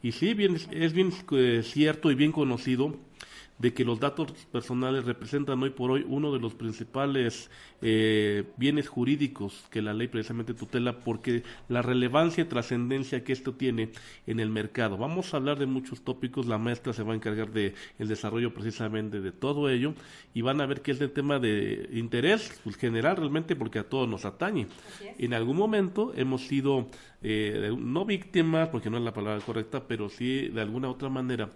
Y sí, es bien cierto y bien conocido de que los datos personales representan hoy por hoy uno de los principales bienes jurídicos que la ley precisamente tutela, porque la relevancia y trascendencia que esto tiene en el mercado. Vamos a hablar de muchos tópicos, la maestra se va a encargar de el desarrollo precisamente de todo ello, y van a ver que es el tema de interés pues, general realmente, porque a todos nos atañe. En algún momento hemos sido no víctimas, porque no es la palabra correcta, pero sí de alguna otra manera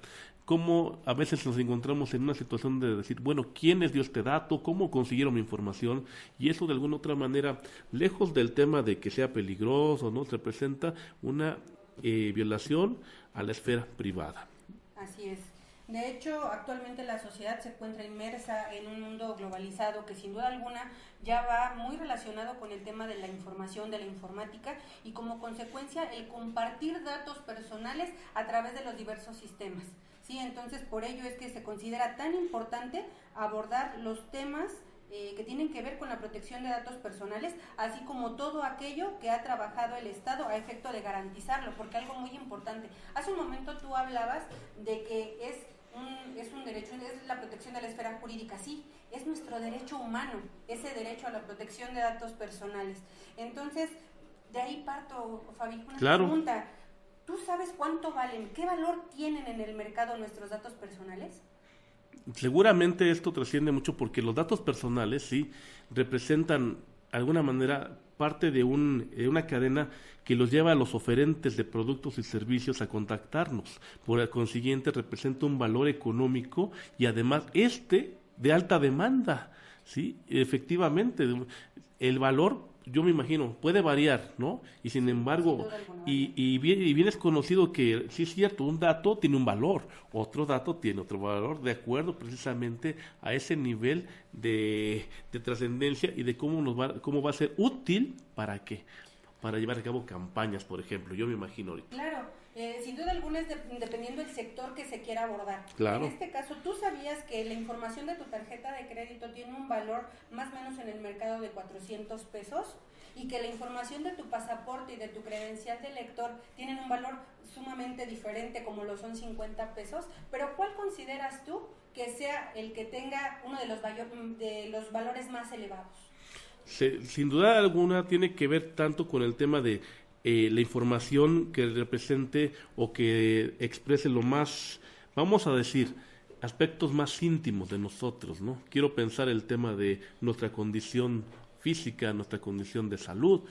cómo a veces nos encontramos en una situación de decir, bueno, ¿quién les dio este dato? ¿Cómo consiguieron mi información? Y eso de alguna otra manera, lejos del tema de que sea peligroso, ¿no? Representa una violación a la esfera privada. Así es. De hecho, actualmente la sociedad se encuentra inmersa en un mundo globalizado que sin duda alguna ya va muy relacionado con el tema de la información, de la informática, y como consecuencia el compartir datos personales a través de los diversos sistemas. Sí, entonces por ello es que se considera tan importante abordar los temas que tienen que ver con la protección de datos personales, así como todo aquello que ha trabajado el Estado a efecto de garantizarlo, porque algo muy importante, hace un momento tú hablabas de que es un derecho, es la protección de la esfera jurídica, sí, es nuestro derecho humano, ese derecho a la protección de datos personales. Entonces, de ahí parto, Fabi, una pregunta. ¿Tú sabes cuánto valen, qué valor tienen en el mercado nuestros datos personales? Seguramente esto trasciende mucho porque los datos personales sí representan de alguna manera parte de una cadena que los lleva a los oferentes de productos y servicios a contactarnos. Por consiguiente representa un valor económico y además de alta demanda, ¿sí? Efectivamente, el valor, yo me imagino, puede variar, ¿no? Y sin embargo, bien es conocido que, sí es cierto, un dato tiene un valor, otro dato tiene otro valor, de acuerdo precisamente a ese nivel de trascendencia y de cómo va a ser útil, ¿para qué? Para llevar a cabo campañas, por ejemplo, yo me imagino ahorita. Claro, sin duda alguna es dependiendo del sector que se quiera abordar. Claro. En este caso, ¿tú sabías que la información de tu tarjeta de crédito tiene un valor más o menos en el mercado de 400 pesos? Y que la información de tu pasaporte y de tu credencial de lector tienen un valor sumamente diferente, como lo son 50 pesos, pero ¿cuál consideras tú que sea el que tenga uno de los valores más elevados? Sin duda alguna tiene que ver tanto con el tema de la información que represente o que exprese lo más, vamos a decir, aspectos más íntimos de nosotros, ¿no? Quiero pensar el tema de nuestra condición física, nuestra condición de salud,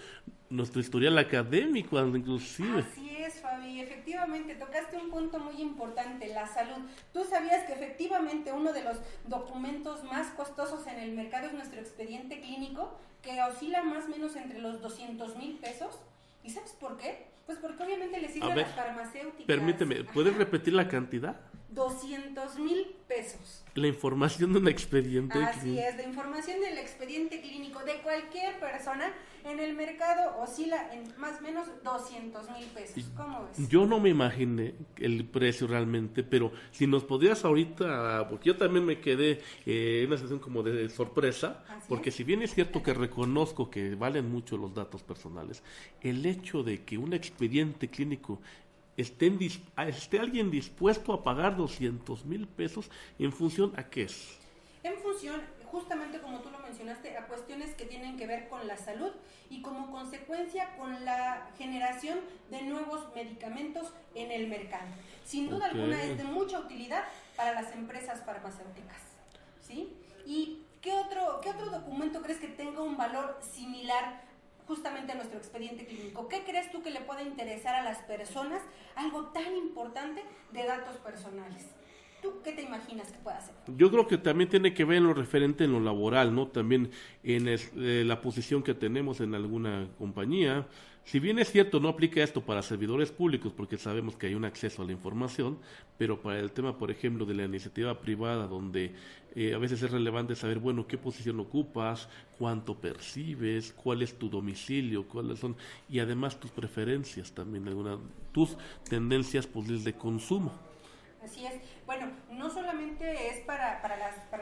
nuestro historial académico, inclusive. Así es, Fabi, efectivamente, tocaste un punto muy importante, la salud. ¿Tú sabías que efectivamente uno de los documentos más costosos en el mercado es nuestro expediente clínico, que oscila más o menos entre los 200,000 pesos? ¿Y sabes por qué? Pues porque obviamente le sirve a las farmacéuticas. Permíteme, ¿puedes repetir la cantidad? 200,000 pesos. La información de un expediente Así clínico. Es, la información del expediente clínico de cualquier persona en el mercado oscila en más o menos 200,000 pesos. ¿Cómo ves? Yo no me imaginé el precio realmente, pero si nos podrías ahorita, porque yo también me quedé en una situación como de sorpresa, porque si bien es cierto que reconozco que valen mucho los datos personales, el hecho de que un expediente clínico esté alguien dispuesto a pagar 200,000 pesos, ¿en función a qué es? En función, justamente como tú lo mencionaste, a cuestiones que tienen que ver con la salud y como consecuencia con la generación de nuevos medicamentos en el mercado. Sin duda alguna es de mucha utilidad para las empresas farmacéuticas, ¿sí? ¿Y qué otro documento crees que tenga un valor similar justamente a nuestro expediente clínico? ¿Qué crees tú que le puede interesar a las personas algo tan importante de datos personales? ¿Tú qué te imaginas que pueda hacer? Yo creo que también tiene que ver en lo referente en lo laboral, ¿no? También en la posición que tenemos en alguna compañía. Si bien es cierto, no aplica esto para servidores públicos porque sabemos que hay un acceso a la información, pero para el tema, por ejemplo, de la iniciativa privada, donde a veces es relevante saber, bueno, qué posición ocupas, cuánto percibes, cuál es tu domicilio, cuáles son, y además tus preferencias también, tus tendencias posibles de consumo. Así es. Bueno, no solamente es para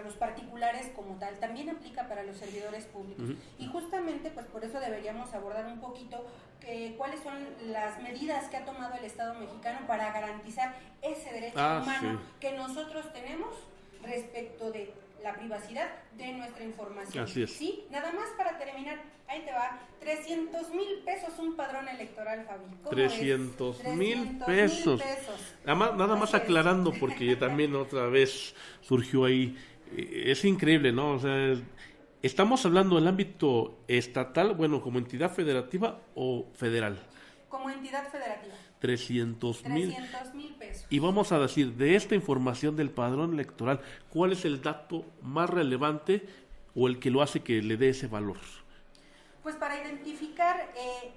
los particulares como tal, también aplica para los servidores públicos. Uh-huh. Y justamente, pues por eso deberíamos abordar un poquito cuáles son las medidas que ha tomado el Estado mexicano para garantizar ese derecho humano que nosotros tenemos respecto de la privacidad de nuestra información. Así es. Sí, nada más para terminar, ahí te va, 300,000 pesos un padrón electoral, Fabi. 300,000 pesos. Nada más aclarando, porque también otra vez surgió ahí, es increíble, ¿no? O sea, estamos hablando del ámbito estatal, bueno, como entidad federativa o federal. Como entidad federativa. 300,000 pesos. Y vamos a decir, de esta información del padrón electoral, ¿cuál es el dato más relevante o el que lo hace que le dé ese valor? Pues para identificar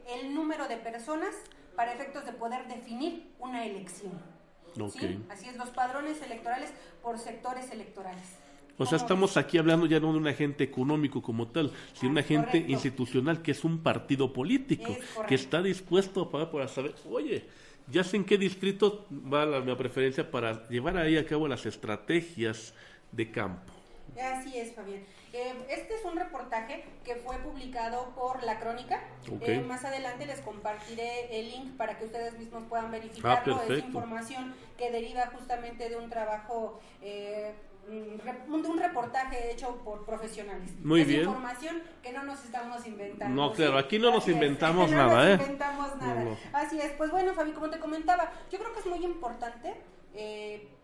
el número de personas para efectos de poder definir una elección. Okay. ¿Sí? Así es, los padrones electorales por sectores electorales. O sea, estamos aquí hablando ya no de un agente económico como tal, sino un agente institucional que es un partido político, que está dispuesto a pagar por saber, oye, ya sé en qué distrito va mi preferencia para llevar ahí a cabo las estrategias de campo. Así es, Fabián. Este es un reportaje que fue publicado por La Crónica. Okay. Más adelante les compartiré el link para que ustedes mismos puedan verificarlo. Es información que deriva justamente de un trabajo... de un reportaje hecho por profesionales. Muy bien. Información que no nos estamos inventando. No, claro, aquí no nos inventamos nada. No nos inventamos nada. No. Así es. Pues bueno, Fabi, como te comentaba, yo creo que es muy importante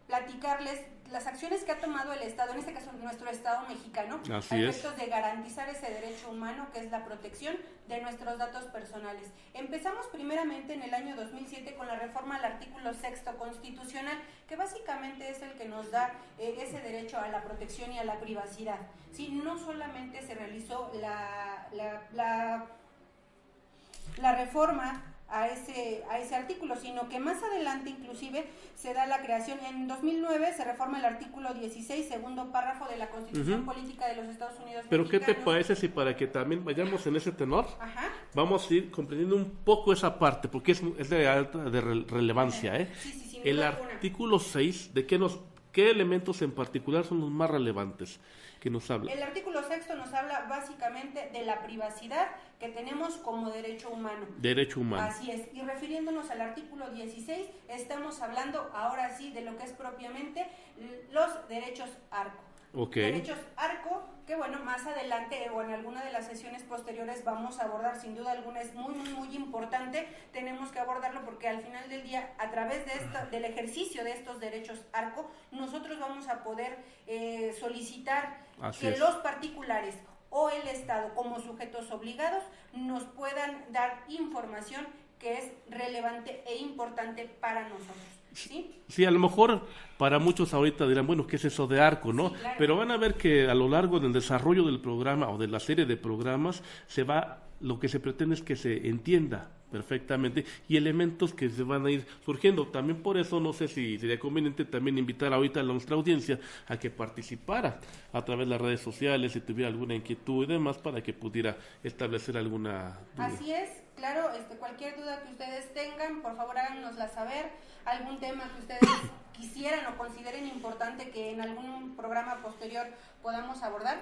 platicarles las acciones que ha tomado el Estado, en este caso nuestro Estado mexicano, a efectos de garantizar ese derecho humano que es la protección de nuestros datos personales. Empezamos primeramente en el año 2007 con la reforma al artículo 6º constitucional, que básicamente es el que nos da ese derecho a la protección y a la privacidad. ¿Sí? No solamente se realizó la reforma a ese artículo, sino que más adelante inclusive se da la creación, en 2009 se reforma el artículo 16, segundo párrafo de la Constitución Política de los Estados Unidos Pero Mexicanos. ¿qué te parece si para que también vayamos en ese tenor, vamos a ir comprendiendo un poco esa parte, porque es de alta relevancia, Sí, el artículo 6, ¿de qué elementos en particular son los más relevantes que nos habla? El artículo 6 nos habla básicamente de la privacidad que tenemos como derecho humano. Derecho humano. Así es. Y refiriéndonos al artículo 16, estamos hablando ahora sí de lo que es propiamente los derechos ARCO. Okay. Derechos ARCO, que bueno, más adelante o en alguna de las sesiones posteriores vamos a abordar, sin duda alguna es muy, muy, muy importante, tenemos que abordarlo porque al final del día, a través de del ejercicio de estos derechos ARCO, nosotros vamos a poder solicitar que los particulares o el Estado como sujetos obligados nos puedan dar información que es relevante e importante para nosotros. ¿Sí? Sí, a lo mejor para muchos ahorita dirán, bueno, ¿qué es eso de ARCO, no? Sí, claro. Pero van a ver que a lo largo del desarrollo del programa o de la serie de programas lo que se pretende es que se entienda perfectamente y elementos que se van a ir surgiendo. También por eso no sé si sería conveniente también invitar ahorita a nuestra audiencia a que participara a través de las redes sociales, si tuviera alguna inquietud y demás, para que pudiera establecer alguna duda. Así es, claro, cualquier duda que ustedes tengan, por favor háganosla saber, algún tema que ustedes quisieran o consideren importante que en algún programa posterior podamos abordar.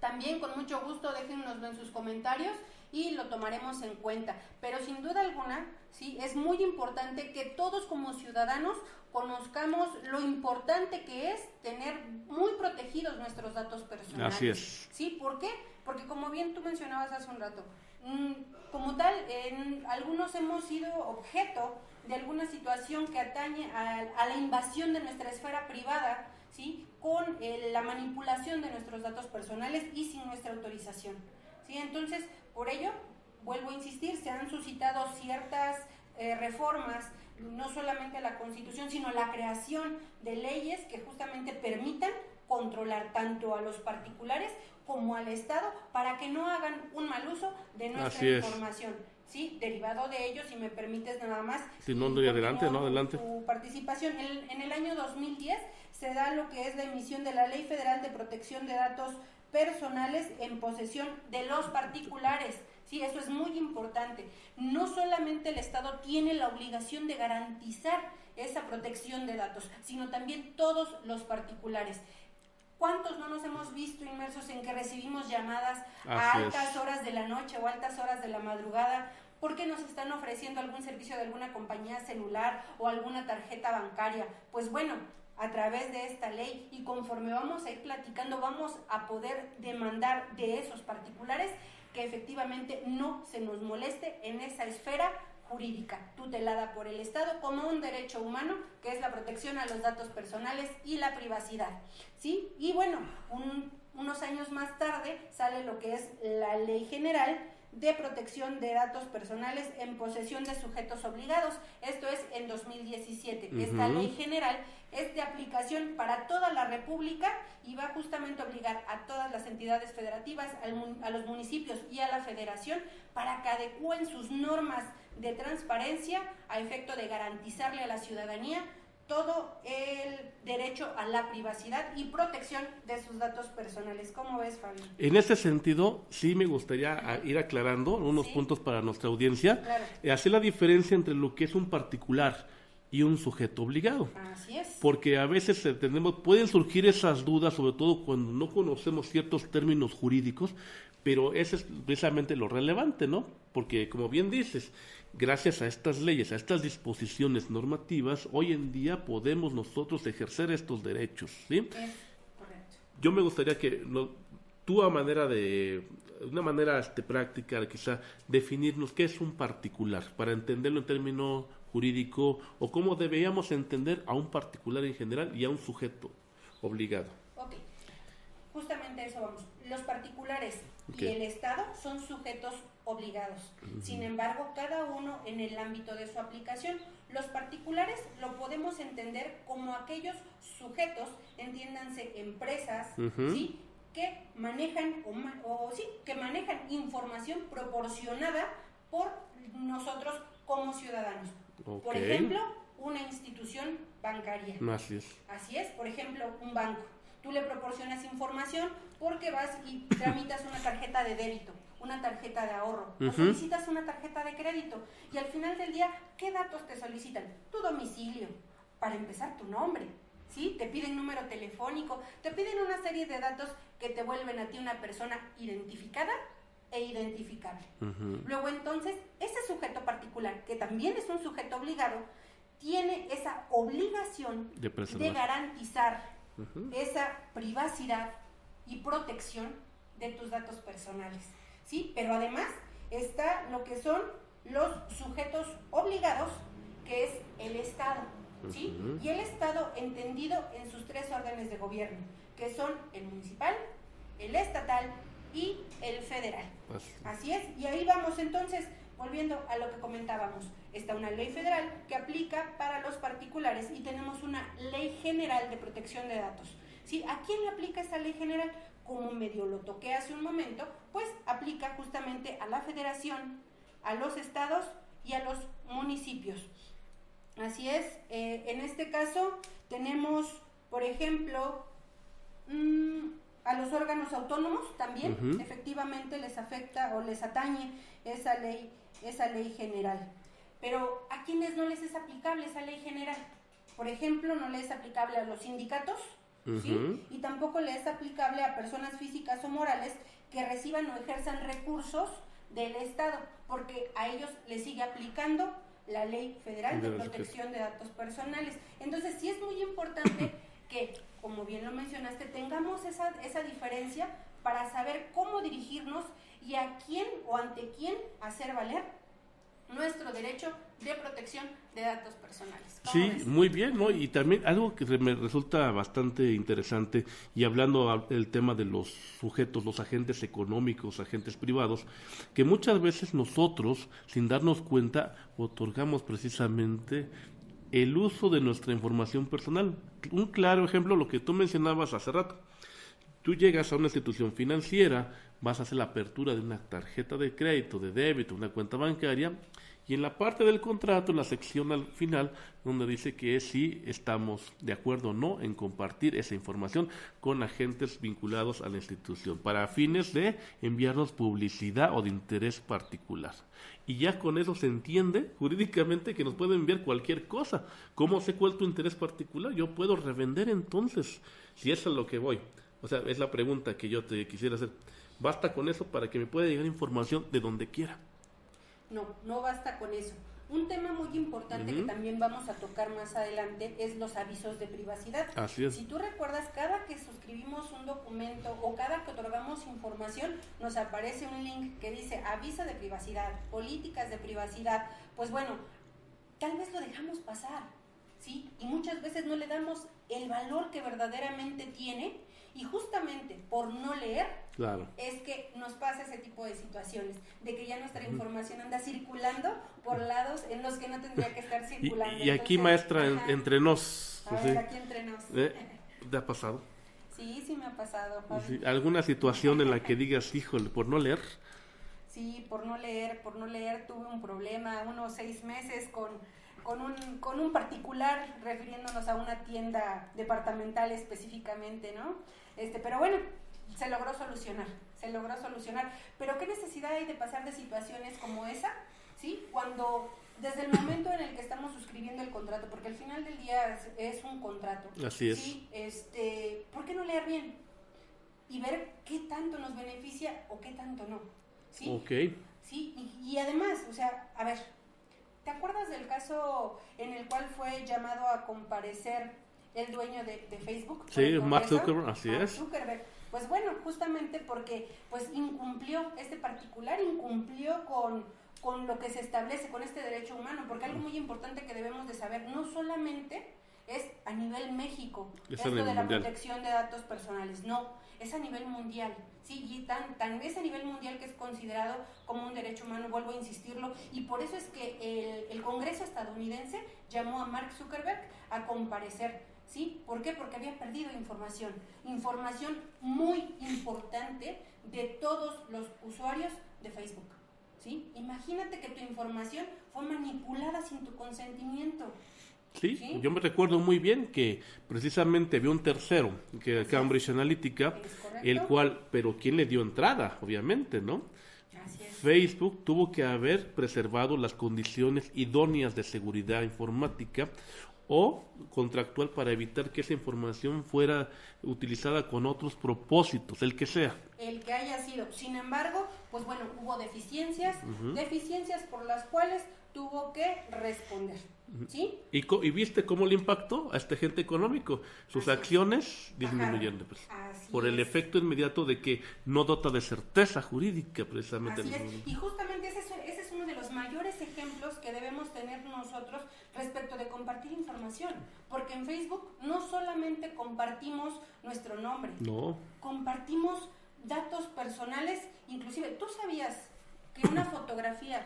También con mucho gusto déjennoslo en sus comentarios y lo tomaremos en cuenta. Pero sin duda alguna, sí, es muy importante que todos como ciudadanos conozcamos lo importante que es tener muy protegidos nuestros datos personales. Así es. ¿Sí? ¿Por qué? Porque como bien tú mencionabas hace un rato, como tal, algunos hemos sido objeto de alguna situación que atañe a la invasión de nuestra esfera privada, ¿sí? Con la manipulación de nuestros datos personales y sin nuestra autorización, ¿sí? Entonces, por ello, vuelvo a insistir, se han suscitado ciertas reformas, no solamente a la Constitución, sino la creación de leyes que justamente permitan controlar tanto a los particulares como al Estado para que no hagan un mal uso de nuestra información. Sí, derivado de ello, si me permites nada más. Si no, adelante, no, adelante. Tu participación. En el año 2010 se da lo que es la emisión de la Ley Federal de Protección de Datos Personales en posesión de los particulares, Sí, eso es muy importante. No solamente el Estado tiene la obligación de garantizar esa protección de datos, sino también todos los particulares. ¿Cuántos no nos hemos visto inmersos en que recibimos llamadas a altas horas de la noche o altas horas de la madrugada porque nos están ofreciendo algún servicio de alguna compañía celular o alguna tarjeta bancaria? Pues bueno, a través de esta ley y conforme vamos a ir platicando, vamos a poder demandar de esos particulares que efectivamente no se nos moleste en esa esfera jurídica, tutelada por el Estado como un derecho humano, que es la protección a los datos personales y la privacidad, ¿sí? Y bueno, unos años más tarde sale lo que es la Ley General de Protección de Datos Personales en posesión de sujetos obligados. Esto es en 2017. Esta Ley General es de aplicación para toda la República y va justamente a obligar a todas las entidades federativas, a los municipios y a la Federación para que adecúen sus normas de transparencia a efecto de garantizarle a la ciudadanía todo el derecho a la privacidad y protección de sus datos personales. ¿Cómo ves, Fabio? En ese sentido, sí me gustaría ir aclarando unos puntos para nuestra audiencia, claro. Hacer la diferencia entre lo que es un particular y un sujeto obligado. Así es. Porque a veces pueden surgir esas dudas, sobre todo cuando no conocemos ciertos términos jurídicos, pero eso es precisamente lo relevante, ¿no? Porque, como bien dices, gracias a estas leyes, a estas disposiciones normativas, hoy en día podemos nosotros ejercer estos derechos, ¿sí? Es correcto. Yo me gustaría que tú de una manera práctica, quizá, definirnos qué es un particular, para entenderlo en términos jurídico, o cómo deberíamos entender a un particular en general y a un sujeto obligado. Ok, justamente a eso vamos. Los particulares y el Estado son sujetos obligados. Sin embargo, cada uno en el ámbito de su aplicación. Los particulares lo podemos entender como aquellos sujetos, entiéndanse empresas, ¿sí?, que manejan que manejan información proporcionada por nosotros como ciudadanos. Okay. Por ejemplo, una institución bancaria. Así es, por ejemplo, un banco. Tú le proporcionas información porque vas y tramitas una tarjeta de débito, una tarjeta de ahorro, o solicitas una tarjeta de crédito, y al final del día, ¿qué datos te solicitan? Tu domicilio, para empezar, tu nombre, ¿sí? Te piden número telefónico, te piden una serie de datos que te vuelven a ti una persona identificada e identificable. Luego, entonces, ese sujeto particular, que también es un sujeto obligado, tiene esa obligación de garantizar esa privacidad y protección de tus datos personales, ¿sí? Pero además está lo que son los sujetos obligados, que es el Estado, ¿sí? Y el Estado entendido en sus tres órdenes de gobierno, que son el municipal, el estatal y el federal. Así es, y ahí vamos entonces, volviendo a lo que comentábamos, está una ley federal que aplica para los particulares y tenemos una ley general de protección de datos, ¿sí? ¿A quién le aplica esta ley general? Como medio lo toqué hace un momento, pues aplica justamente a la federación, a los estados y a los municipios. Así es, en este caso tenemos, por ejemplo, a los órganos autónomos también, efectivamente les afecta o les atañe esa ley general. Pero ¿a quiénes no les es aplicable esa ley general? Por ejemplo, no les es aplicable a los sindicatos, ¿sí? Y tampoco le es aplicable a personas físicas o morales que reciban o ejerzan recursos del Estado, porque a ellos les sigue aplicando la Ley Federal de Protección de Datos Personales. Entonces, sí es muy importante que, como bien lo mencionaste, tengamos esa diferencia para saber cómo dirigirnos y a quién o ante quién hacer valer nuestro derecho de protección de datos personales. Sí, ves? Muy bien, ¿no? Y también algo que me resulta bastante interesante, y hablando del tema de los sujetos, los agentes económicos, agentes privados, que muchas veces nosotros, sin darnos cuenta, otorgamos precisamente el uso de nuestra información personal. Un claro ejemplo, lo que tú mencionabas hace rato. Tú llegas a una institución financiera, vas a hacer la apertura de una tarjeta de crédito, de débito, una cuenta bancaria, Y en la parte del contrato, en la sección al final, donde dice que sí estamos de acuerdo o no en compartir esa información con agentes vinculados a la institución para fines de enviarnos publicidad o de interés particular. Y ya con eso se entiende jurídicamente que nos pueden enviar cualquier cosa. ¿Cómo sé cuál es tu interés particular? Yo puedo revender entonces, si es a lo que voy. O sea, es la pregunta que yo te quisiera hacer. ¿Basta con eso para que me pueda llegar información de donde quiera? No basta con eso. Un tema muy importante que también vamos a tocar más adelante es los avisos de privacidad. Así es. Si tú recuerdas, cada que suscribimos un documento o cada que otorgamos información, nos aparece un link que dice aviso de privacidad, políticas de privacidad. Pues bueno, tal vez lo dejamos pasar, ¿sí? Y muchas veces no le damos el valor que verdaderamente tiene. Y justamente por no leer, claro, es que nos pasa ese tipo de situaciones, de que ya nuestra información anda circulando por lados en los que no tendría que estar circulando. Y aquí, entonces, maestra, entre nos. A ver, aquí entre nos. ¿Te ha pasado? Sí me ha pasado. Sí, ¿alguna situación en la que digas, híjole, por no leer? Sí, por no leer tuve un problema, unos 6 meses con un particular, refiriéndonos a una tienda departamental específicamente, ¿no? Pero bueno, se logró solucionar. Pero ¿qué necesidad hay de pasar de situaciones como esa, ¿sí? Cuando desde el momento en el que estamos suscribiendo el contrato, porque al final del día es un contrato. Así es. ¿Sí? ¿Por qué no leer bien? Y ver qué tanto nos beneficia o qué tanto no, ¿sí? Ok. Sí, y además, o sea, a ver, ¿te acuerdas del caso en el cual fue llamado a comparecer el dueño de Facebook? Sí, Mark Zuckerberg, así es. Zuckerberg. Pues bueno, justamente porque pues incumplió con lo que se establece, con este derecho humano, porque algo muy importante que debemos de saber, no solamente es a nivel México, esto de la protección de datos personales, no, es a nivel mundial, sí, y tan es a nivel mundial que es considerado como un derecho humano, vuelvo a insistirlo, y por eso es que el Congreso estadounidense llamó a Mark Zuckerberg a comparecer, ¿sí? ¿Por qué? Porque había perdido información muy importante de todos los usuarios de Facebook, ¿sí? Imagínate que tu información fue manipulada sin tu consentimiento. Sí, yo me recuerdo muy bien que precisamente había un tercero, que era Cambridge Analytica, el cual, pero ¿quién le dio entrada? Obviamente, ¿no? Así es. Facebook tuvo que haber preservado las condiciones idóneas de seguridad informática o contractual para evitar que esa información fuera utilizada con otros propósitos, el que sea. El que haya sido. Sin embargo, pues bueno, hubo deficiencias por las cuales tuvo que responder, ¿sí? ¿Y viste cómo le impactó a este agente económico? Sus acciones disminuyendo, pues, por el efecto inmediato de que no dota de certeza jurídica, precisamente. Así es. Y justamente ese es uno de los mayores ejemplos que debemos tener nosotros respecto de compartir información, porque en Facebook no solamente compartimos nuestro nombre, no, compartimos datos personales, inclusive, ¿tú sabías que una fotografía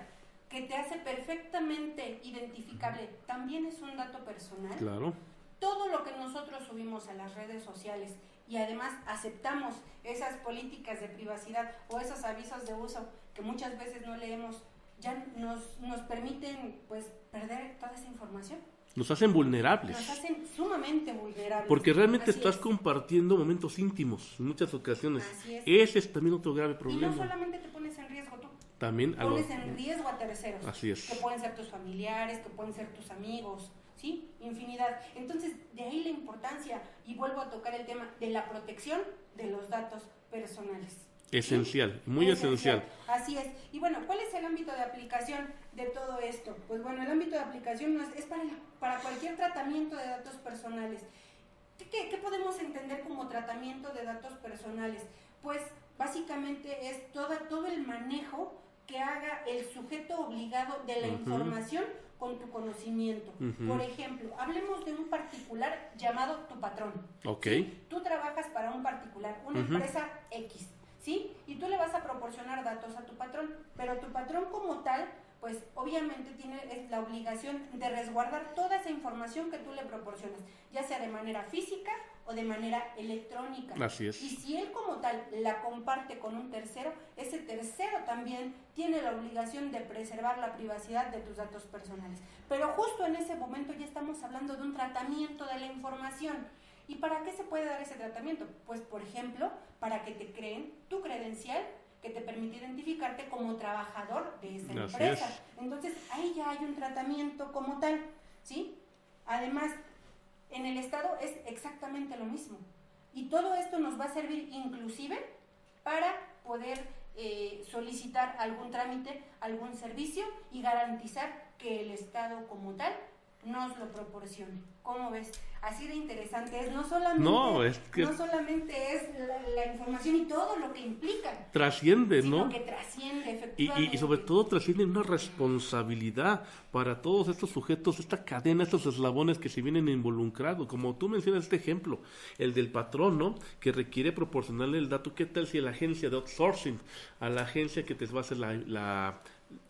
que te hace perfectamente identificable también es un dato personal? Claro. Todo lo que nosotros subimos a las redes sociales y además aceptamos esas políticas de privacidad o esos avisos de uso que muchas veces no leemos, ya nos permiten pues perder toda esa información. Nos hacen vulnerables. Nos hacen sumamente vulnerables. Porque realmente estás compartiendo momentos íntimos en muchas ocasiones. Así es. Ese es también otro grave problema. Y no solamente te pones en riesgo tú. También pones en riesgo a terceros. Así es. Que pueden ser tus familiares, que pueden ser tus amigos, ¿sí? Infinidad. Entonces, de ahí la importancia, y vuelvo a tocar el tema de la protección de los datos personales. Esencial, ¿sí? Muy esencial. Así es. Y bueno, ¿cuál es el ámbito de aplicación de todo esto? Pues bueno, el ámbito de aplicación es para cualquier tratamiento de datos personales. ¿Qué podemos entender como tratamiento de datos personales? Pues básicamente es todo el manejo que haga el sujeto obligado de la información con tu conocimiento. Por ejemplo, hablemos de un particular llamado tu patrón. Ok. ¿Sí? Tú trabajas para un particular, una empresa X, ¿sí? Y tú le vas a proporcionar datos a tu patrón, pero tu patrón como tal pues obviamente tiene la obligación de resguardar toda esa información que tú le proporcionas, ya sea de manera física o de manera electrónica. Así es. Y si él como tal la comparte con un tercero, ese tercero también tiene la obligación de preservar la privacidad de tus datos personales. Pero justo en ese momento ya estamos hablando de un tratamiento de la información. ¿Y para qué se puede dar ese tratamiento? Pues, por ejemplo, para que te creen tu credencial que te permite identificarte como trabajador de esa empresa. Entonces, ahí ya hay un tratamiento como tal, ¿sí? Además, en el Estado es exactamente lo mismo. Y todo esto nos va a servir inclusive para poder solicitar algún trámite, algún servicio y garantizar que el Estado como tal nos lo proporcione. ¿Cómo ves? Así de interesante es, no solamente es la información y todo lo que implica. Trasciende, sino ¿no? Que trasciende, efectivamente. Y sobre todo trasciende una responsabilidad para todos estos sujetos, esta cadena, estos eslabones que se vienen involucrados. Como tú mencionas este ejemplo, el del patrón, ¿no? Que requiere proporcionarle el dato. ¿Qué tal si a la agencia de outsourcing, a la agencia que te va a hacer la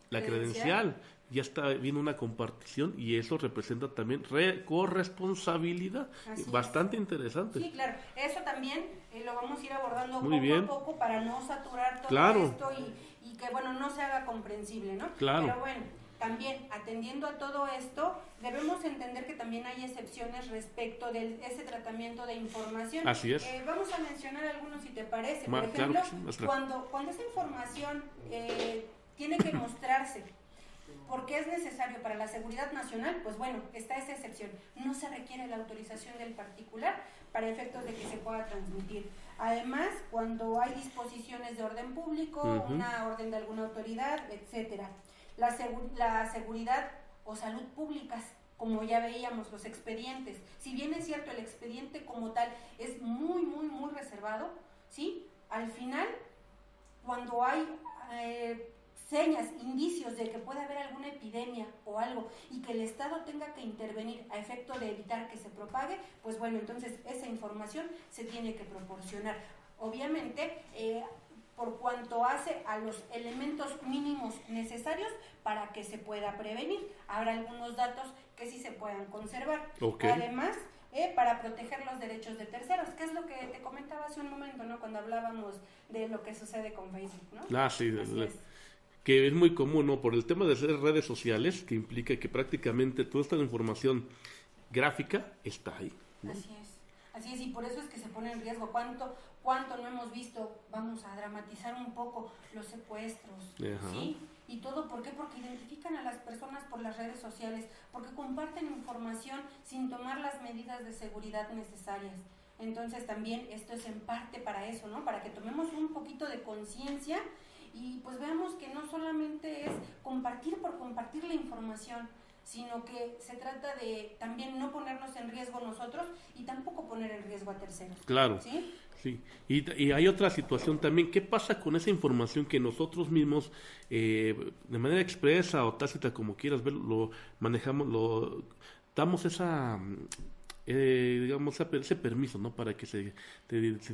credencial, ya viene una compartición y eso representa también corresponsabilidad? Bastante interesante. Sí, claro, eso también lo vamos a ir abordando Muy bien. poco a poco para no saturar todo esto y que bueno, no se haga comprensible, ¿no? Claro. Pero bueno, también atendiendo a todo esto, debemos entender que también hay excepciones respecto de ese tratamiento de información. Así es. Vamos a mencionar algunos si te parece. Por ejemplo, claro, sí, cuando esa información tiene que mostrarse porque es necesario para la seguridad nacional, pues bueno, está esa excepción. No se requiere la autorización del particular para efectos de que se pueda transmitir. Además, cuando hay disposiciones de orden público, una orden de alguna autoridad, etcétera. La seguridad o salud públicas, como ya veíamos, los expedientes. Si bien es cierto, el expediente como tal es muy, muy, muy reservado, ¿sí? Al final, cuando hay señas, indicios de que puede haber alguna epidemia o algo y que el Estado tenga que intervenir a efecto de evitar que se propague, pues bueno, entonces esa información se tiene que proporcionar. Obviamente, por cuanto hace a los elementos mínimos necesarios para que se pueda prevenir. Habrá algunos datos que sí se puedan conservar. Okay. Además, para proteger los derechos de terceros, que es lo que te comentaba hace un momento, ¿no? Cuando hablábamos de lo que sucede con Facebook, ¿no? Sí, que es muy común, ¿no? Por el tema de ser redes sociales, que implica que prácticamente toda esta información gráfica está ahí, ¿no? Así es, y por eso es que se pone en riesgo. ¿Cuánto no hemos visto? Vamos a dramatizar un poco los secuestros, ¿sí? Y todo, ¿por qué? Porque identifican a las personas por las redes sociales, porque comparten información sin tomar las medidas de seguridad necesarias. Entonces también esto es en parte para eso, ¿no? Para que tomemos un poquito de conciencia y pues veamos que no solamente es compartir por compartir la información, sino que se trata de también no ponernos en riesgo nosotros y tampoco poner en riesgo a terceros. Claro. ¿Sí? Sí. Y hay otra situación también. ¿Qué pasa con esa información que nosotros mismos, de manera expresa o tácita, como quieras ver, lo manejamos, damos esa... digamos, ese permiso, ¿no? Para que se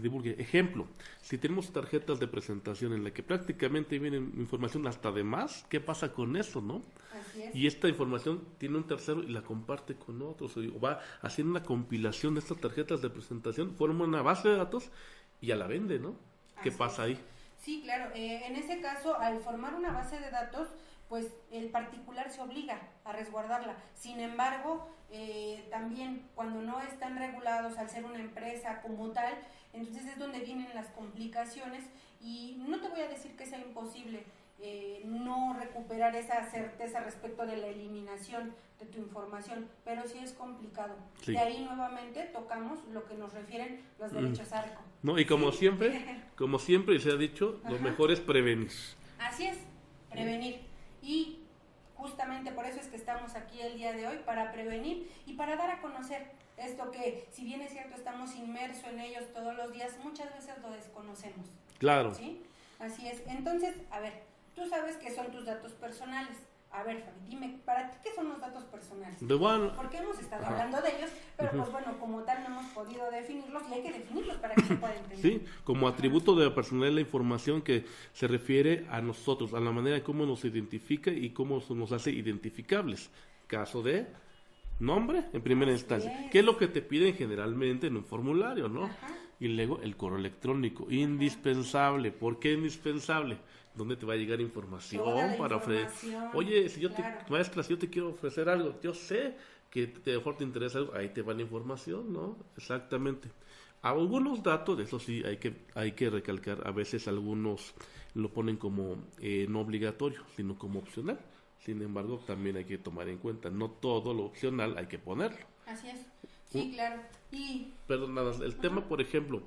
divulgue. Ejemplo, si tenemos tarjetas de presentación en la que prácticamente viene información hasta de más, ¿qué pasa con eso, no? Así es. Y esta información tiene un tercero y la comparte con otros, o va haciendo una compilación de estas tarjetas de presentación, forma una base de datos y ya la vende, ¿no? ¿Qué pasa ahí? Sí, claro. En ese caso, al formar una base de datos, pues el particular se obliga a resguardarla. Sin embargo, también cuando no están regulados al ser una empresa como tal, entonces es donde vienen las complicaciones y no te voy a decir que sea imposible no recuperar esa certeza respecto de la eliminación de tu información, pero sí es complicado. Sí. De ahí nuevamente tocamos lo que nos refieren los derechos ARCO. No, y como siempre se ha dicho, lo mejor es prevenir. Así es, prevenir. Y justamente por eso es que estamos aquí el día de hoy, para prevenir y para dar a conocer esto que, si bien es cierto, estamos inmersos en ellos todos los días, muchas veces lo desconocemos. Claro. ¿Sí? Así es. Entonces, a ver, tú sabes que son tus datos personales. A ver, Fabi, dime, ¿para ti qué son los datos personales? Porque hemos estado hablando de ellos, pero pues bueno, como tal no hemos podido definirlos y hay que definirlos para que se pueda entender. Sí, como atributo de la personalidad la información que se refiere a nosotros, a la manera en cómo nos identifica y cómo nos hace identificables. Caso de nombre, en primera instancia. ¿Qué es lo que te piden generalmente en un formulario, no? Ajá. Y luego el correo electrónico, indispensable. ¿Por qué indispensable? ¿Dónde te va a llegar información para ofrecer? Oye, si yo maestra, si yo te quiero ofrecer algo, yo sé que te interesa algo, ahí te va la información, ¿no? Exactamente. Algunos datos, eso sí, hay que recalcar, a veces algunos lo ponen como no obligatorio, sino como opcional. Sin embargo, también hay que tomar en cuenta, no todo lo opcional hay que ponerlo. Así es, sí, claro. Perdón, nada, el tema, por ejemplo,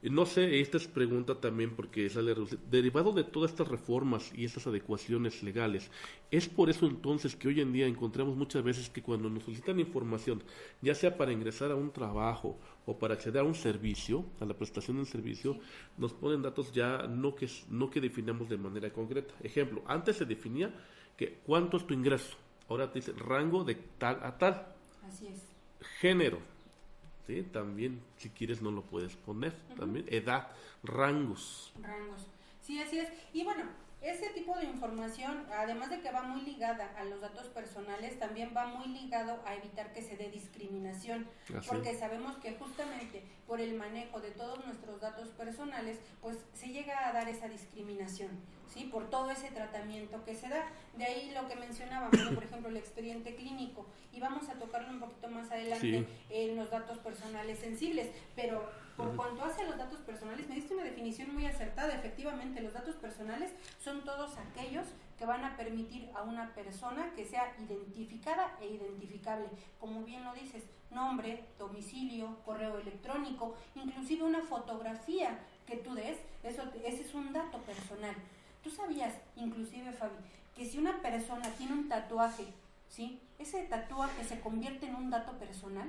no sé, esta es pregunta también porque sale derivado de todas estas reformas y estas adecuaciones legales. Es por eso entonces que hoy en día encontramos muchas veces que cuando nos solicitan información, ya sea para ingresar a un trabajo o para acceder a un servicio, a la prestación del servicio, nos ponen datos ya no que definamos de manera concreta. Ejemplo, antes se definía que cuánto es tu ingreso, ahora te dice rango de tal a tal. Así es. Género. Sí, también, si quieres, no lo puedes poner. También, edad, rangos. Sí, así es. Y bueno, ese tipo de información, además de que va muy ligada a los datos personales, también va muy ligado a evitar que se dé discriminación. Así. Porque sabemos que justamente por el manejo de todos nuestros datos personales, pues se llega a dar esa discriminación, ¿sí? Por todo ese tratamiento que se da. De ahí lo que mencionábamos, por ejemplo, el expediente clínico. Y vamos a tocarlo un poquito más adelante en los datos personales sensibles. Pero por cuanto hace a los datos personales, me diste una definición muy acertada. Efectivamente, los datos personales son todos aquellos que van a permitir a una persona que sea identificada e identificable. Como bien lo dices, nombre, domicilio, correo electrónico, inclusive una fotografía que tú des, ese es un dato personal. ¿Tú sabías, inclusive, Fabi, que si una persona tiene un tatuaje, ¿sí? Ese tatuaje se convierte en un dato personal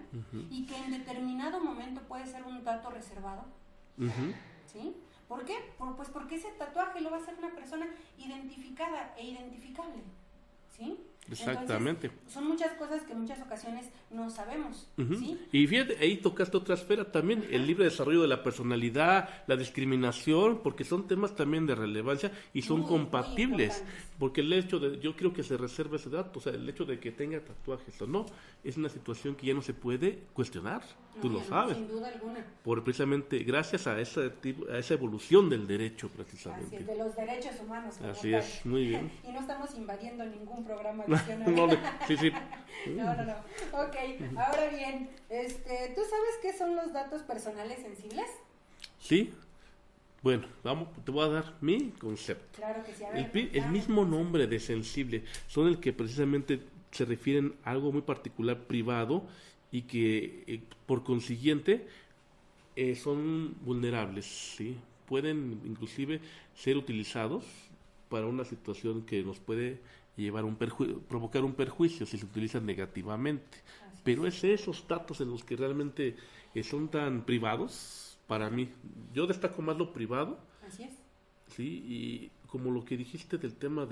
y que en determinado momento puede ser un dato reservado? ¿Sí? ¿Por qué? Pues porque ese tatuaje lo va a hacer una persona identificada e identificable, ¿sí? Exactamente. Entonces, son muchas cosas que en muchas ocasiones no sabemos, ¿sí? Y fíjate, ahí tocaste otra esfera también, el libre desarrollo de la personalidad, la discriminación, porque son temas también de relevancia y son compatibles, porque el hecho de, yo creo que se reserva ese dato, o sea, el hecho de que tenga tatuajes o no, es una situación que ya no se puede cuestionar, tú lo sabes. Sin duda alguna. Precisamente gracias a esa evolución del derecho, precisamente. Así es, de los derechos humanos. Así es, muy bien. Y no estamos invadiendo ningún programa. No, sí. No. Ok, ahora bien, ¿tú sabes qué son los datos personales sensibles? Sí. Bueno, te voy a dar mi concepto. Claro que sí. A ver, el mismo nombre de sensible son el que precisamente se refieren a algo muy particular, privado, y que por consiguiente son vulnerables, ¿sí? Pueden inclusive ser utilizados para una situación que nos puede llevar provocar un perjuicio si se utilizan negativamente. Pero es esos datos en los que realmente son tan privados, para mí, yo destaco más lo privado. Así es. Sí, y como lo que dijiste del tema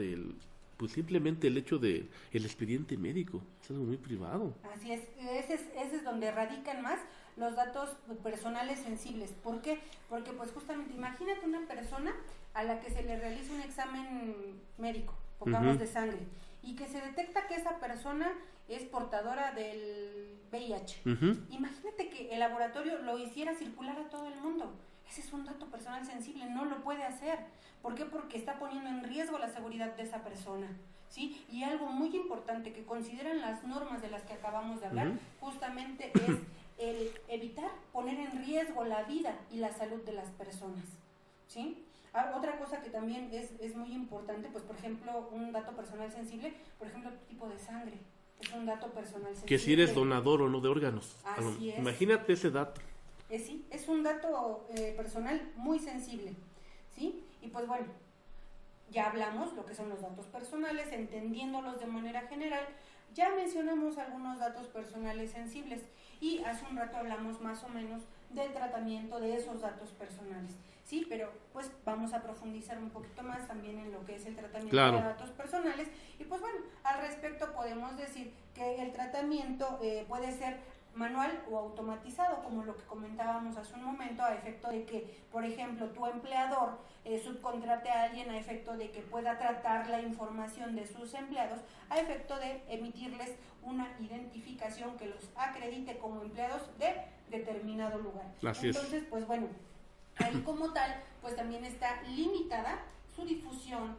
pues simplemente el hecho de el expediente médico, es algo muy privado. Así es, ese es donde radican más los datos personales sensibles. ¿Por qué? Porque pues justamente imagínate una persona a la que se le realiza un examen médico, pongamos de sangre, y que se detecta que esa persona es portadora del VIH. Imagínate que el laboratorio lo hiciera circular a todo el mundo. Ese es un dato personal sensible, no lo puede hacer. ¿Por qué? Porque está poniendo en riesgo la seguridad de esa persona, ¿sí? Y algo muy importante que consideran las normas de las que acabamos de hablar, justamente es el evitar poner en riesgo la vida y la salud de las personas, ¿sí? Otra cosa que también es muy importante, pues por ejemplo, un dato personal sensible, por ejemplo, tu tipo de sangre, es un dato personal sensible. Que si eres donador o no de órganos. Así es. Imagínate ese dato. Sí, es un dato personal muy sensible, ¿sí? Y pues bueno, ya hablamos lo que son los datos personales, entendiéndolos de manera general. Ya mencionamos algunos datos personales sensibles y hace un rato hablamos más o menos del tratamiento de esos datos personales, ¿sí? Pero pues vamos a profundizar un poquito más también en lo que es el tratamiento de datos personales. Y pues bueno, al respecto podemos decir que el tratamiento puede ser manual o automatizado, como lo que comentábamos hace un momento, a efecto de que, por ejemplo, tu empleador subcontrate a alguien a efecto de que pueda tratar la información de sus empleados, a efecto de emitirles una identificación que los acredite como empleados de determinado lugar. Entonces, pues bueno, ahí como tal, pues también está limitada su difusión,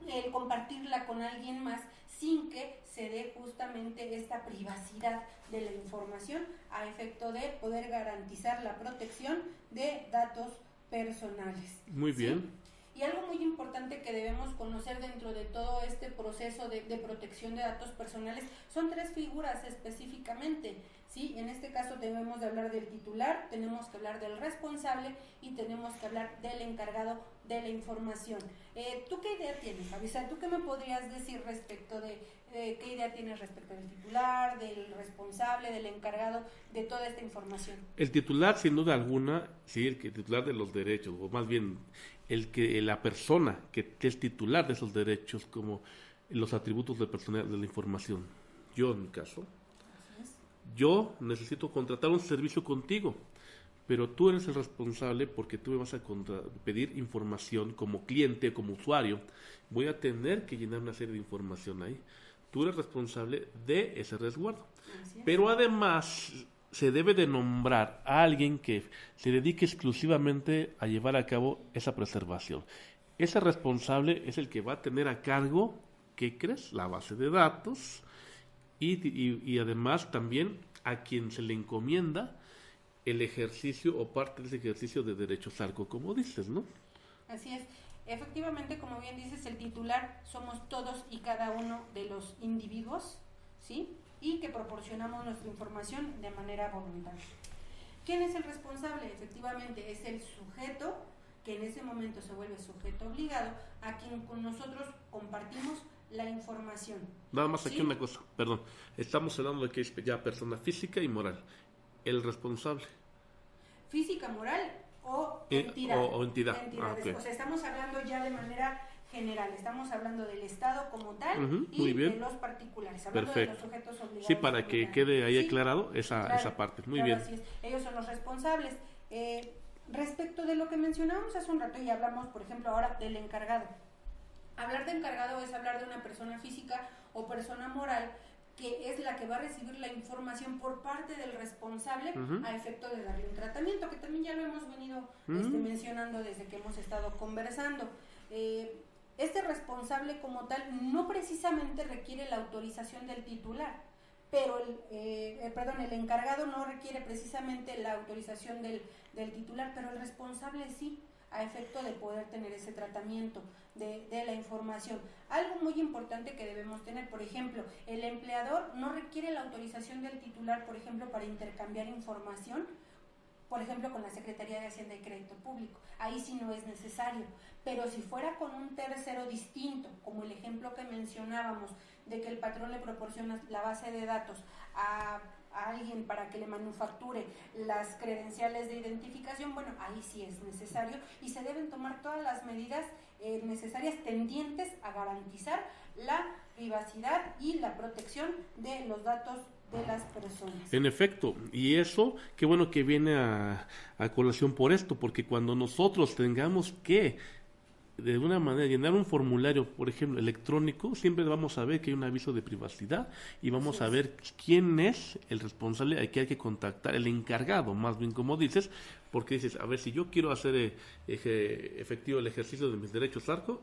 el compartirla con alguien más, sin que se dé justamente esta privacidad de la información a efecto de poder garantizar la protección de datos personales. Muy bien. ¿Sí? Y algo muy importante que debemos conocer dentro de todo este proceso de protección de datos personales son 3 figuras específicamente, ¿sí? En este caso debemos de hablar del titular, tenemos que hablar del responsable y tenemos que hablar del encargado de la información. ¿Tú qué idea tienes, Avisa? ¿Tú qué me podrías decir respecto de qué idea tienes respecto del titular, del responsable, del encargado de toda esta información? El titular, sin duda alguna, sí, el titular de los derechos, o más bien la persona que es titular de esos derechos, como los atributos de personalidad de la información. Yo, en mi caso, yo necesito contratar un servicio contigo, pero tú eres el responsable porque tú me vas a pedir información como cliente, como usuario. Voy a tener que llenar una serie de información ahí. Tú eres responsable de ese resguardo. Pero además se debe de nombrar a alguien que se dedique exclusivamente a llevar a cabo esa preservación. Ese responsable es el que va a tener a cargo, ¿qué crees? La base de datos y además también a quien se le encomienda el ejercicio o parte de ese ejercicio de derechos ARCO, como dices, ¿no? Así es. Efectivamente, como bien dices, el titular somos todos y cada uno de los individuos, ¿sí? Y que proporcionamos nuestra información de manera voluntaria. ¿Quién es el responsable? Efectivamente, es el sujeto que en ese momento se vuelve sujeto obligado a quien con nosotros compartimos la información. Nada más aquí ¿sí? Una cosa, perdón. Estamos hablando de que es ya persona física y moral. El responsable. Física, moral o entidad. O entidad. Okay. O sea, estamos hablando ya de manera general, estamos hablando del Estado como tal y de los particulares, hablando Perfecto. de los sujetos obligados. Sí, para que quede ahí aclarado esa parte. Muy bien. Así es. Ellos son los responsables. Respecto de lo que mencionábamos hace un rato y hablamos, por ejemplo, ahora del encargado. Hablar de encargado es hablar de una persona física o persona moral que es la que va a recibir la información por parte del responsable a efecto de darle un tratamiento, que también ya lo hemos venido mencionando desde que hemos estado conversando. Este responsable como tal no precisamente requiere la autorización del titular, pero el encargado no requiere precisamente la autorización del titular, pero el responsable sí, a efecto de poder tener ese tratamiento de la información. Algo muy importante que debemos tener, por ejemplo, el empleador no requiere la autorización del titular, por ejemplo, para intercambiar información, por ejemplo, con la Secretaría de Hacienda y Crédito Público. Ahí sí no es necesario, pero si fuera con un tercero distinto, como el ejemplo que mencionábamos, de que el patrón le proporciona la base de datos a alguien para que le manufacture las credenciales de identificación, bueno, ahí sí es necesario y se deben tomar todas las medidas necesarias tendientes a garantizar la privacidad y la protección de los datos de las personas. En efecto, y eso, qué bueno que viene a colación por esto, porque cuando nosotros tengamos que de una manera llenar un formulario, por ejemplo, electrónico, siempre vamos a ver que hay un aviso de privacidad y vamos a ver quién es el responsable al que hay que contactar, el encargado, más bien como dices, porque dices, a ver, si yo quiero hacer efectivo el ejercicio de mis derechos ARCO,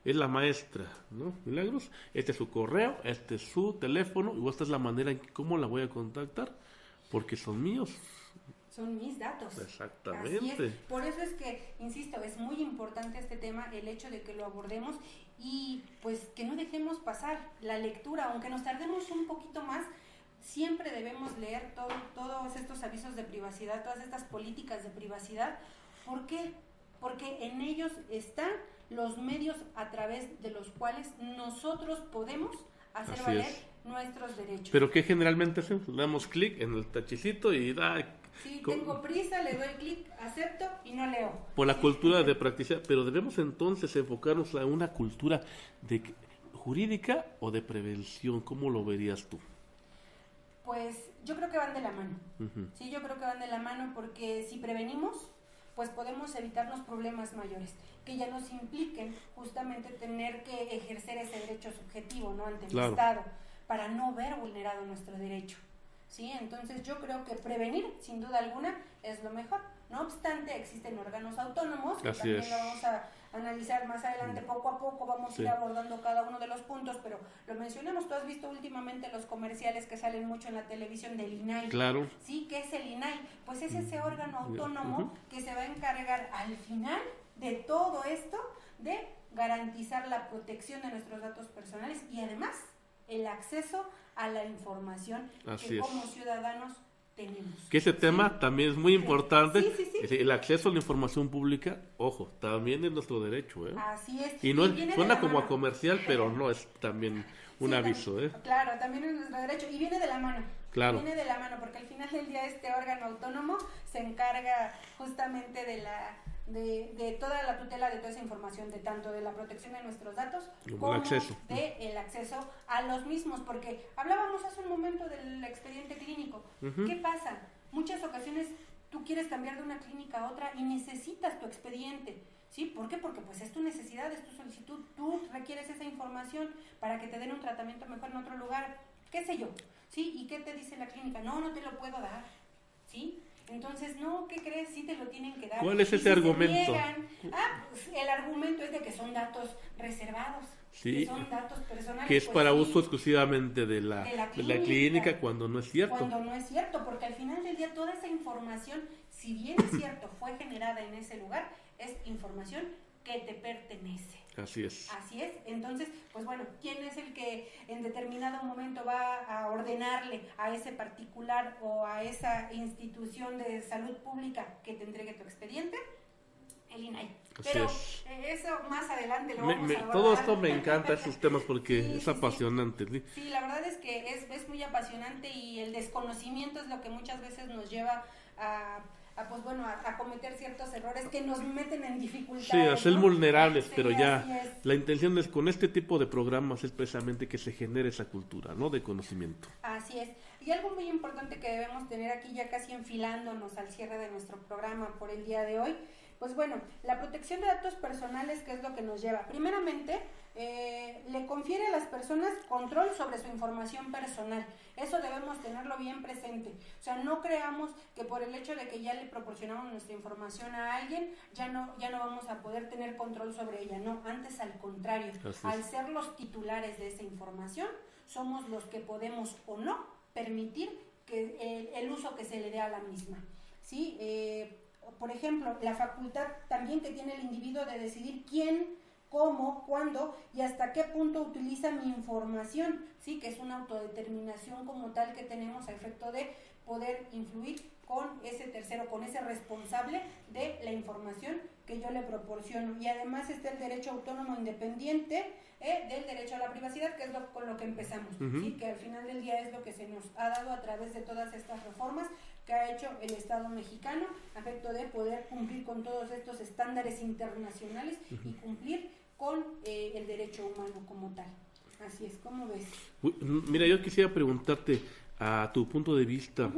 es la maestra, ¿no? Milagros, este es su correo, este es su teléfono, y esta es la manera en cómo la voy a contactar, porque son míos. Son mis datos. Exactamente. Así es. Por eso es que, insisto, es muy importante este tema, el hecho de que lo abordemos y pues que no dejemos pasar la lectura, aunque nos tardemos un poquito más, siempre debemos leer todos estos avisos de privacidad, todas estas políticas de privacidad. ¿Por qué? Porque en ellos están los medios a través de los cuales nosotros podemos hacer Así valer es. nuestros derechos. Pero ¿qué generalmente hacemos? Le damos clic en el tachicito y Si tengo prisa, le doy clic, acepto y no leo. Por la cultura de practicidad, pero debemos entonces enfocarnos a una cultura jurídica o de prevención. ¿Cómo lo verías tú? pues yo creo que van de la mano. Uh-huh. Sí, yo creo que van de la mano porque si prevenimos, pues podemos evitarnos problemas mayores que ya nos impliquen justamente tener que ejercer ese derecho subjetivo, ¿no? Ante el Estado, para no ver vulnerado nuestro derecho. ¿Sí? Entonces yo creo que prevenir, sin duda alguna, es lo mejor. No obstante, existen órganos autónomos, que también lo vamos a analizar más adelante, poco a poco vamos a ir abordando cada uno de los puntos, pero lo mencionamos, tú has visto últimamente los comerciales que salen mucho en la televisión del INAI. Claro. ¿Sí? ¿Qué es el INAI? Pues es ese órgano autónomo que se va a encargar al final de todo esto de garantizar la protección de nuestros datos personales y además el acceso a la información que como ciudadanos tenemos. Que ese tema también es muy importante. Sí. El acceso a la información pública, ojo, también es nuestro derecho. Así es. Y no suena como a comercial, pero no, es también un aviso. Claro, también es nuestro derecho y viene de la mano. Claro. Viene de la mano porque al final del día este órgano autónomo se encarga justamente de toda la tutela de toda esa información, de tanto de la protección de nuestros datos como de el acceso a los mismos, porque hablábamos hace un momento del expediente clínico. Uh-huh. ¿Qué pasa? Muchas ocasiones tú quieres cambiar de una clínica a otra y necesitas tu expediente. ¿Sí? ¿Por qué? Porque pues es tu necesidad, es tu solicitud, tú requieres esa información para que te den un tratamiento mejor en otro lugar, qué sé yo, ¿sí? ¿Y qué te dice la clínica? No te lo puedo dar, ¿sí? Entonces, no, ¿qué crees? Sí te lo tienen que dar. ¿Cuál es ese argumento? Pues el argumento es de que son datos reservados, que son datos personales. Que es para uso exclusivamente de la clínica, cuando no es cierto. Cuando no es cierto, porque al final del día toda esa información, si bien es cierto, fue generada en ese lugar, es información que te pertenece. Así es. Así es. Entonces, pues bueno, ¿quién es el que en determinado momento va a ordenarle a ese particular o a esa institución de salud pública que te entregue tu expediente? El INAI. Pero eso más adelante lo vamos a abordar. Todo esto me encanta, esos temas, porque es apasionante. Sí, la verdad es que es muy apasionante y el desconocimiento es lo que muchas veces nos lleva a cometer ciertos errores que nos meten en dificultades. Sí, a ser vulnerables, pero ya la intención es con este tipo de programas es precisamente que se genere esa cultura, ¿no? De conocimiento. Así es. Y algo muy importante que debemos tener aquí, ya casi enfilándonos al cierre de nuestro programa por el día de hoy, pues bueno, la protección de datos personales, ¿qué es lo que nos lleva? Primeramente, le confiere a las personas control sobre su información personal. Eso debemos tenerlo bien presente. O sea, no creamos que por el hecho de que ya le proporcionamos nuestra información a alguien, ya no vamos a poder tener control sobre ella. No, antes al contrario. Al ser los titulares de esa información, somos los que podemos o no permitir que el uso que se le dé a la misma. ¿Sí? Por ejemplo, la facultad también que tiene el individuo de decidir quién, cómo, cuándo y hasta qué punto utiliza mi información, ¿sí? Que es una autodeterminación como tal que tenemos a efecto de poder influir con ese tercero, con ese responsable de la información que yo le proporciono. Y además está el derecho autónomo independiente del derecho a la privacidad, que es con lo que empezamos, ¿sí? Que al final del día es lo que se nos ha dado a través de todas estas reformas que ha hecho el Estado mexicano a efecto de poder cumplir con todos estos estándares internacionales y cumplir con el derecho humano como tal. Así es, ¿cómo ves? Mira, yo quisiera preguntarte a tu punto de vista,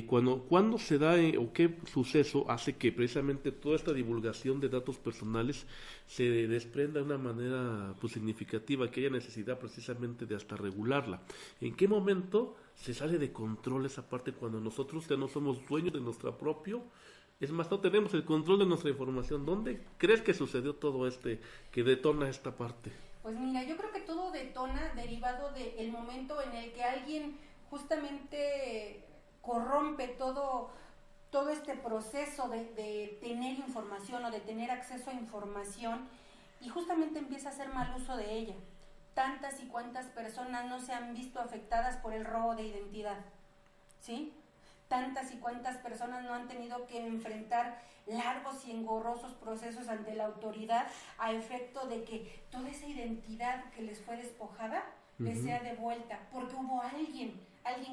¿cuándo se da o qué suceso hace que precisamente toda esta divulgación de datos personales se desprenda de una manera pues significativa, que haya necesidad precisamente de hasta regularla? ¿En qué momento se sale de control esa parte cuando nosotros ya no somos dueños de nuestra propio? Es más, no tenemos el control de nuestra información. ¿Dónde crees que sucedió todo que detona esta parte? Pues mira, yo creo que todo detona derivado del momento en el que alguien justamente corrompe todo este proceso de tener información o de tener acceso a información y justamente empieza a hacer mal uso de ella. Tantas y cuantas personas no se han visto afectadas por el robo de identidad, ¿sí? Tantas y cuantas personas no han tenido que enfrentar largos y engorrosos procesos ante la autoridad a efecto de que toda esa identidad que les fue despojada les sea devuelta, porque hubo alguien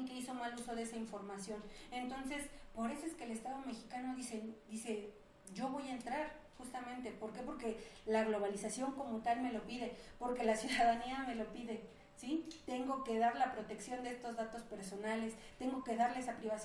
que hizo mal uso de esa información. Entonces, por eso es que el Estado mexicano dice, yo voy a entrar, justamente. ¿Por qué? Porque la globalización como tal me lo pide, porque la ciudadanía me lo pide, ¿sí? Tengo que dar la protección de estos datos personales, tengo que darle esa privacidad